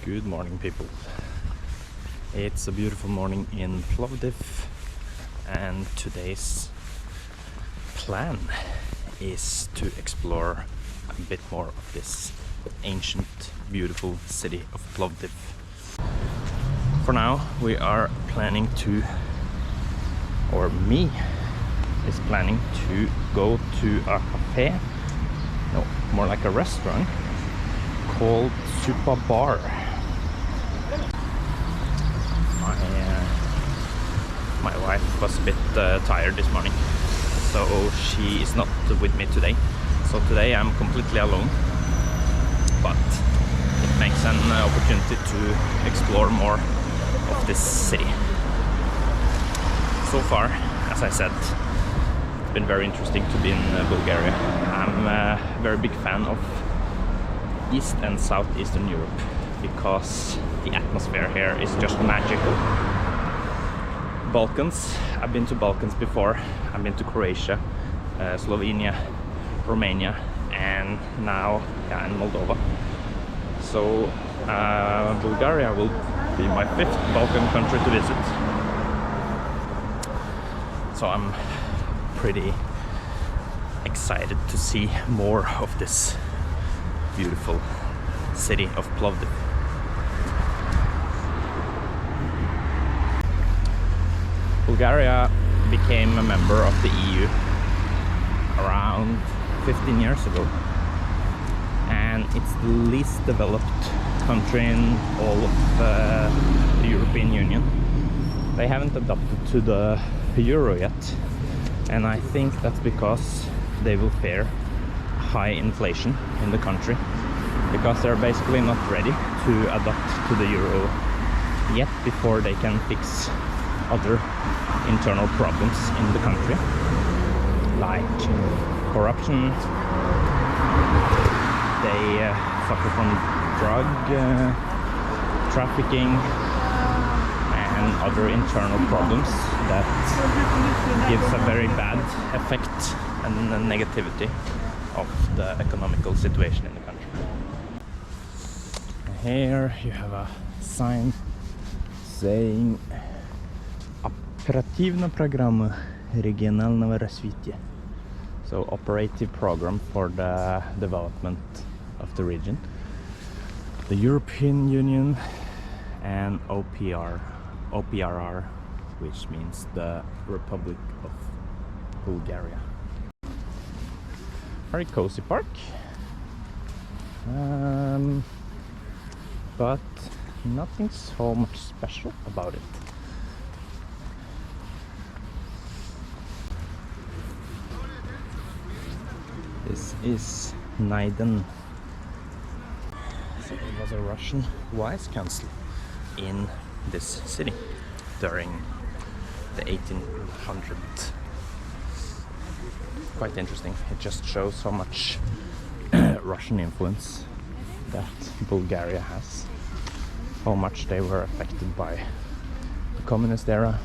Good morning, people. It's a beautiful morning in Plovdiv, and today's plan is to explore a bit more of this ancient, beautiful city of Plovdiv. For now, we are planning to, or me is planning to go to a cafe, no, more like a restaurant, called Super Bar. My wife was a bit tired this morning, so she is not with me today. So today I'm completely alone, but it makes an opportunity to explore more of this city. So far, as I said, it's been very interesting to be in Bulgaria. I'm a very big fan of East and Southeastern Europe because the atmosphere here is just magical. Balkans, I've been to Balkans before. I've been to Croatia, Slovenia, Romania, and now in Moldova. So Bulgaria will be my 5th Balkan country to visit. So I'm pretty excited to see more of this beautiful city of Plovdiv. Bulgaria became a member of the EU around 15 years ago, and it's the least developed country in all of the European Union. They haven't adopted to the euro yet, and I think that's because they will fear high inflation in the country, because they're basically not ready to adapt to the euro yet before they can fix other internal problems in the country, like corruption. They suffer from drug trafficking and other internal problems that gives a very bad effect and negativity of the economical situation in the country. Here you have a sign saying Оперативная программа регионального развития. So operative program for the development of the region. The European Union and OPRR, which means the Republic of Bulgaria. Very cozy park, but nothing so much special about it. This is Naiden. So it was a Russian vice consul in this city during the 1800s. Quite interesting. It just shows how much Russian influence that Bulgaria has, how much they were affected by the communist era.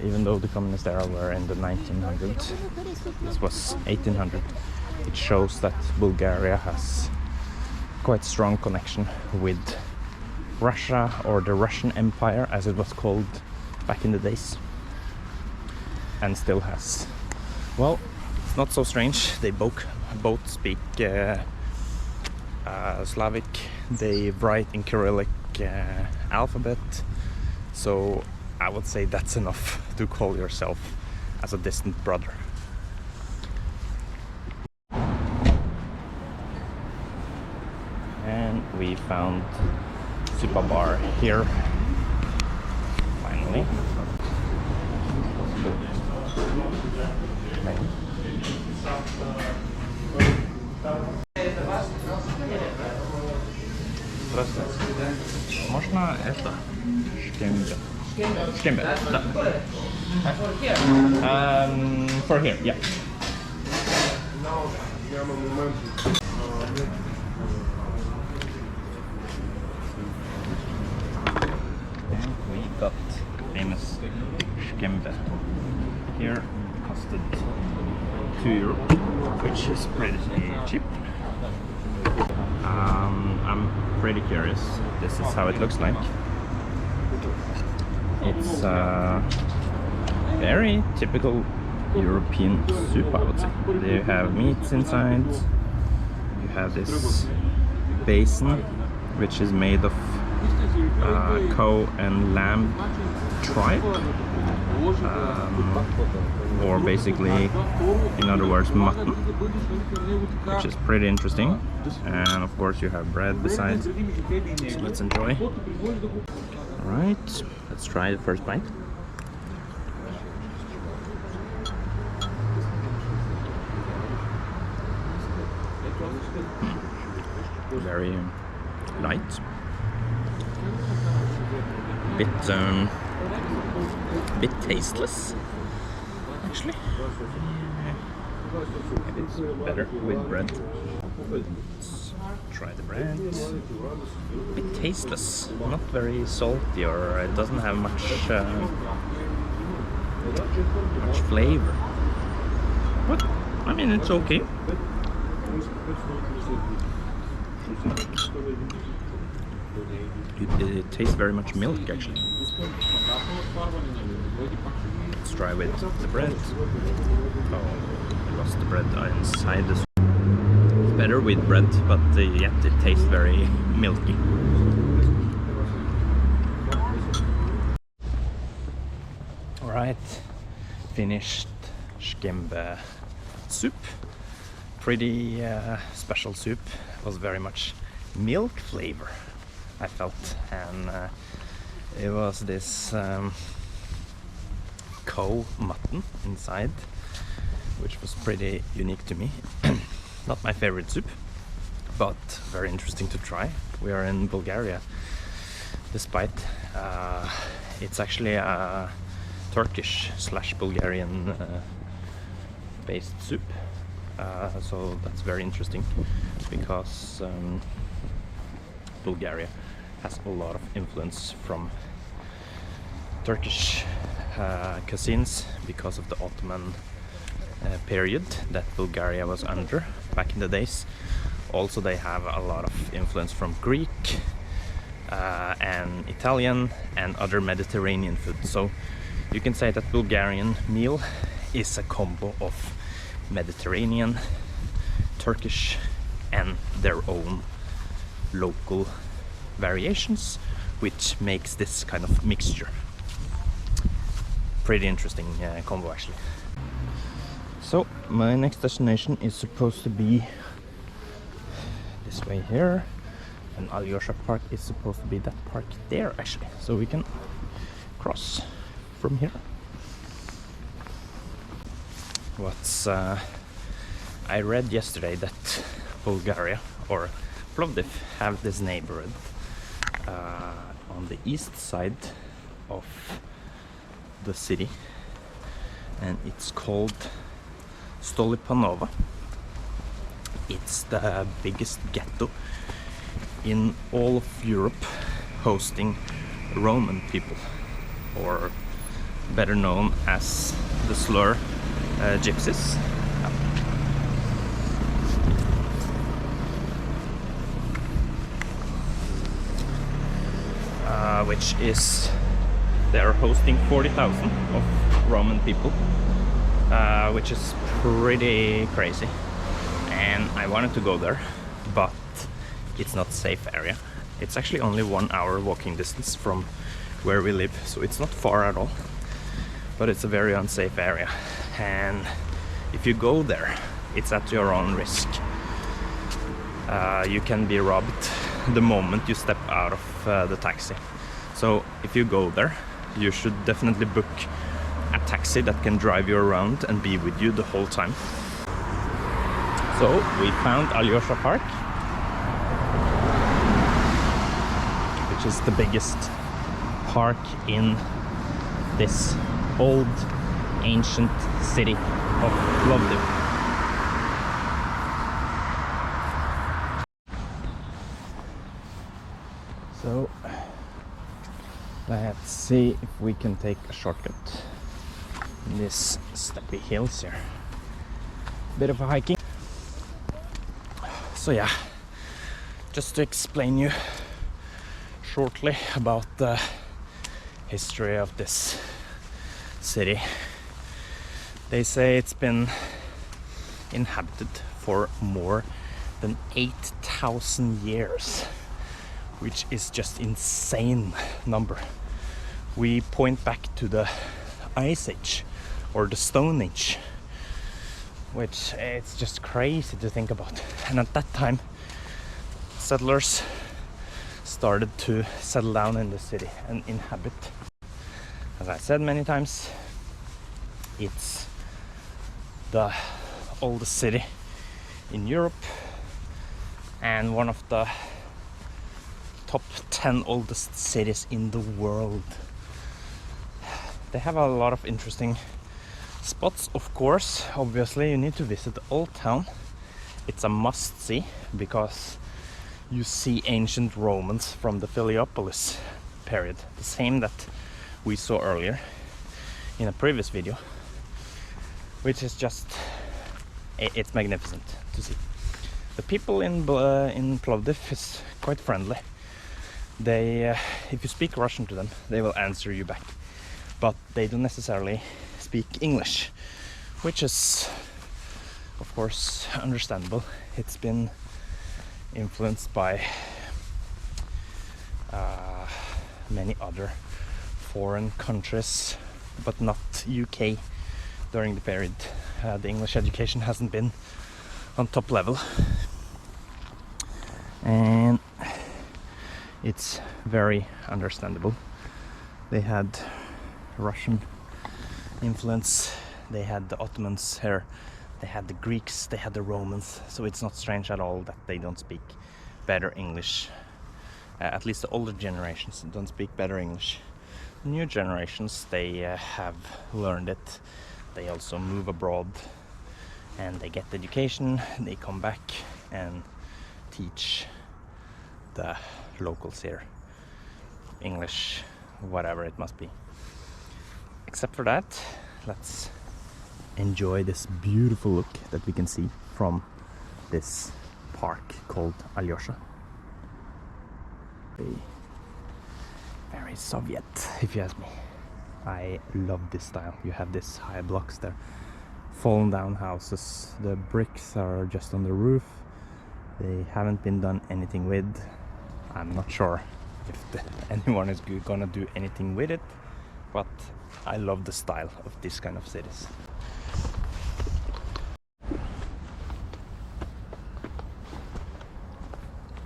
Even though the communist era were in the 1900s, this was 1800. It shows that Bulgaria has quite strong connection with Russia, or the Russian Empire as it was called back in the days, and still has. Well, it's not so strange. They both speak Slavic. They write in Cyrillic alphabet, so I would say that's enough to call yourself as a distant brother. And we found Super Bar here, finally. Здравствуйте. Можно это? Шкембе, да. For here, yeah. And we got famous Schkembe. Here costed €2, which is pretty cheap. I'm pretty curious. This is how it looks like. It's very typical European soup, I would say. They have meats inside. You have this basin, which is made of cow and lamb tripe, or basically, in other words, mutton, which is pretty interesting. And of course you have bread besides, so let's enjoy. Alright, let's try the first bite. Very light, bit tasteless actually. Maybe it's better with bread. Let's try the bread. Bit tasteless, not very salty, or it doesn't have much flavor. But I mean, it's okay. It tastes very much milk actually. Let's try with the bread. Oh, I lost the bread inside this. It's better with bread, but yet it tastes very milky. Alright, finished skimbe soup. Pretty special soup. It was very much milk flavor, I felt, and it was this cow mutton inside, which was pretty unique to me. Not my favorite soup, but very interesting to try. We are in Bulgaria, despite it's actually a Turkish / Bulgarian based soup. So that's very interesting, because Bulgaria has a lot of influence from Turkish cuisines because of the Ottoman period that Bulgaria was under back in the days. Also, they have a lot of influence from Greek and Italian and other Mediterranean food. So you can say that Bulgarian meal is a combo of Mediterranean, Turkish, and their own local variations, which makes this kind of mixture. Pretty interesting combo actually. So my next destination is supposed to be this way here, and Alysha Park is supposed to be that park there actually, so we can cross from here. I read yesterday that Bulgaria, or Plovdiv, have this neighborhood on the east side of the city, and it's called Stolipanova. It's the biggest ghetto in all of Europe, hosting Roman people, or better known as the slur gypsies. Which is, they are hosting 40,000 of Roman people, which is pretty crazy. And I wanted to go there, but it's not a safe area. It's actually only 1 hour walking distance from where we live, so it's not far at all, but it's a very unsafe area. And if you go there, it's at your own risk. You can be robbed the moment you step out of the taxi. So if you go there, you should definitely book a taxi that can drive you around and be with you the whole time. So we found Alysha Park, which is the biggest park in this old ancient city of Plovdiv. So let's see if we can take a shortcut in this steppy hills here. Bit of a hiking. So yeah, Just to explain you shortly about the history of this city. They say it's been inhabited for more than 8,000 years, which is just insane number. We point back to the Ice Age or the Stone Age, which it's just crazy to think about. And at that time, settlers started to settle down in the city and inhabit. As I said many times, it's the oldest city in Europe and one of the top 10 oldest cities in the world. They have a lot of interesting spots, of course. Obviously, you need to visit the Old Town. It's a must-see because you see ancient Romans from the Philippopolis period, the same that we saw earlier in a previous video, which is just, it's magnificent to see. The people in Plovdiv is quite friendly. They, if you speak Russian to them, they will answer you back, but they don't necessarily speak English, which is, of course, understandable. It's been influenced by many other foreign countries, but not UK during the period. The English education hasn't been on top level, and it's very understandable. They had Russian influence, they had the Ottomans here, they had the Greeks, they had the Romans, so it's not strange at all that they don't speak better English. At least the older generations don't speak better English. The new generations, they have learned it. They also move abroad and they get education, they come back and teach the locals here English, whatever it must be. Except for that, let's enjoy this beautiful look that we can see from this park called Alysha. Very Soviet, if you ask me. I love this style. You have these high blocks there, fallen down houses. The bricks are just on the roof. They haven't been done anything with. I'm not sure if anyone is gonna do anything with it, but I love the style of this kind of cities.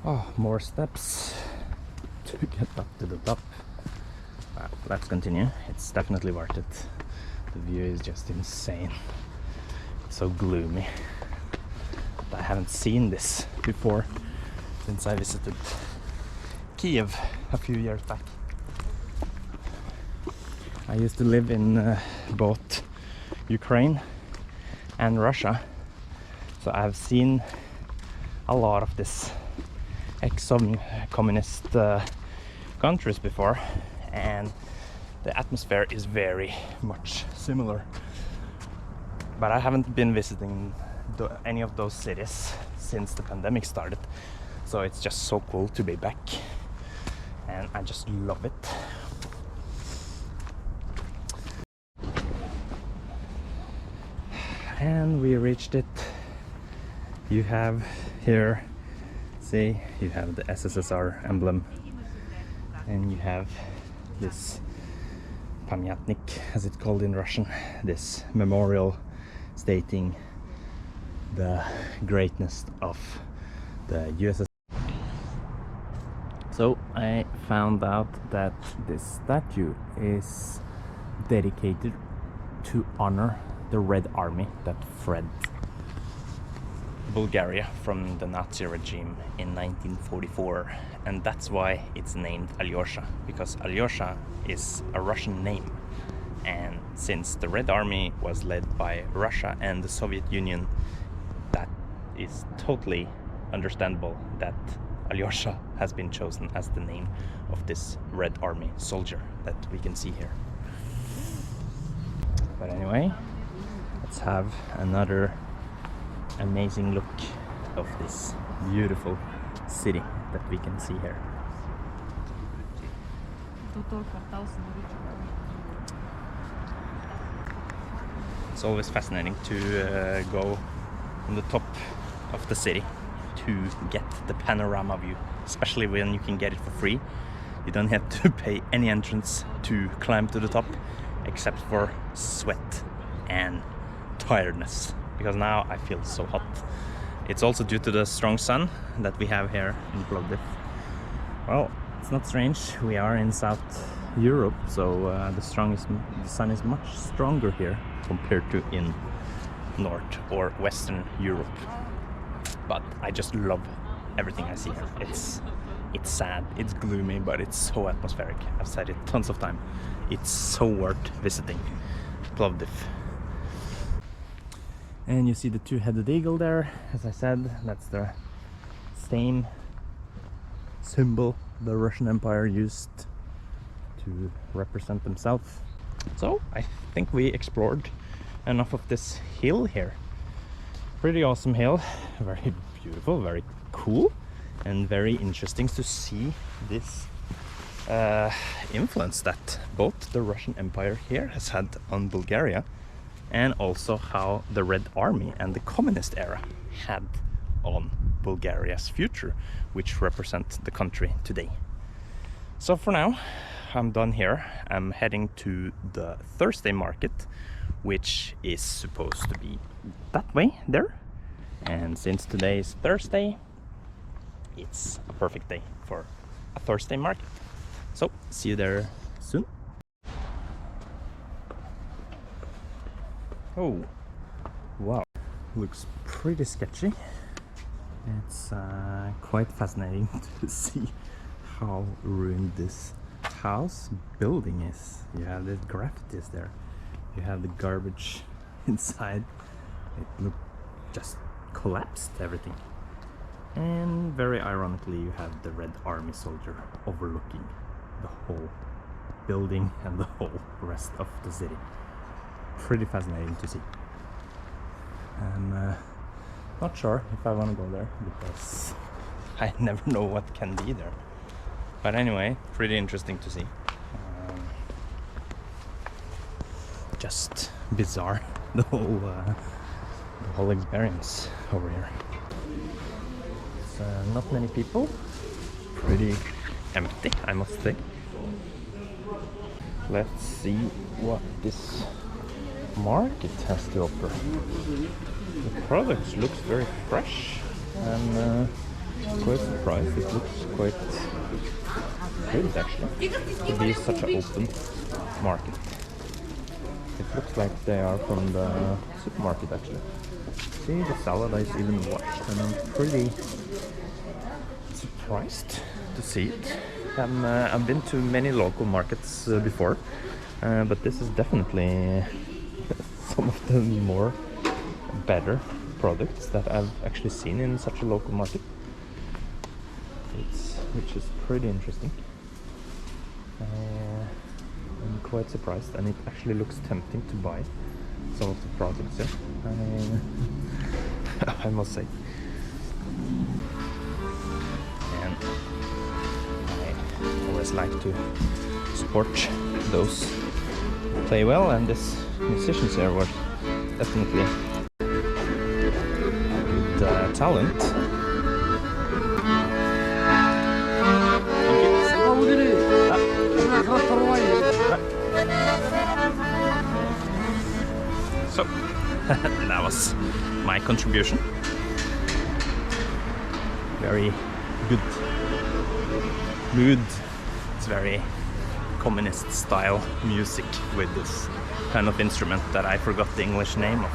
Oh, more steps to get up to the top. Well, let's continue. It's definitely worth it. The view is just insane. It's so gloomy. I haven't seen this before since I visited Kiev a few years back. I used to live in both Ukraine and Russia, so I've seen a lot of this ex-communist countries before, and the atmosphere is very much similar. But I haven't been visiting any of those cities since the pandemic started, so it's just so cool to be back, and I just love it. And we reached it. You have here, see, you have the SSSR emblem, and you have this pamyatnik, as it's called in Russian, this memorial stating the greatness of the USSR. So I found out that this statue is dedicated to honor the Red Army that fled Bulgaria from the Nazi regime in 1944, and that's why it's named Alyosha, because Alyosha is a Russian name, and since the Red Army was led by Russia and the Soviet Union, that is totally understandable that Alyosha has been chosen as the name of this Red Army soldier that we can see here. But anyway, let's have another amazing look of this beautiful city that we can see here. It's always fascinating to go on the top of the city to get the panorama view, especially when you can get it for free. You don't have to pay any entrance to climb to the top, except for sweat and tiredness, because now I feel so hot. It's also due to the strong sun that we have here in Plovdiv. Well, it's not strange, we are in South Europe, so the sun is much stronger here compared to in North or Western Europe. But I just love everything I see here. It's sad, it's gloomy, but it's so atmospheric. I've said it tons of times. It's so worth visiting Plovdiv. And you see the two-headed eagle there. As I said, that's the same symbol the Russian Empire used to represent themselves. So I think we explored enough of this hill here. Pretty awesome hill, very beautiful, very cool, and very interesting to see this influence that both the Russian Empire here has had on Bulgaria, and also how the Red Army and the communist era had on Bulgaria's future, which represent the country today. So for now, I'm done here. I'm heading to the Thursday market, which is supposed to be that way there. And since today is Thursday, it's a perfect day for a Thursday market. So see you there soon. Oh, wow, looks pretty sketchy. It's quite fascinating to see how ruined this house building is. You have the graffitis there, you have the garbage inside. It looked just collapsed, everything. And very ironically, you have the Red Army soldier overlooking the whole building and the whole rest of the city. Pretty fascinating to see. I'm not sure if I want to go there, because I never know what can be there. But anyway, pretty interesting to see. Just bizarre, the whole experience over here. It's not many people, pretty empty, I must say. Let's see what this market has to offer. The products looks very fresh, and quite surprised. It looks quite good actually to be such an open market. It looks like they are from the supermarket actually. See, the salad is even washed, and I'm pretty surprised to see it. I've been to many local markets before, but this is definitely some of the more better products that I've actually seen in such a local market. Which is pretty interesting. I'm quite surprised, and it actually looks tempting to buy some of the products here. I must say. And I always like to support those who play well, and this musicians here were definitely good talent. So that was my contribution. Very good mood. It's very communist style music with this kind of instrument that I forgot the English name of.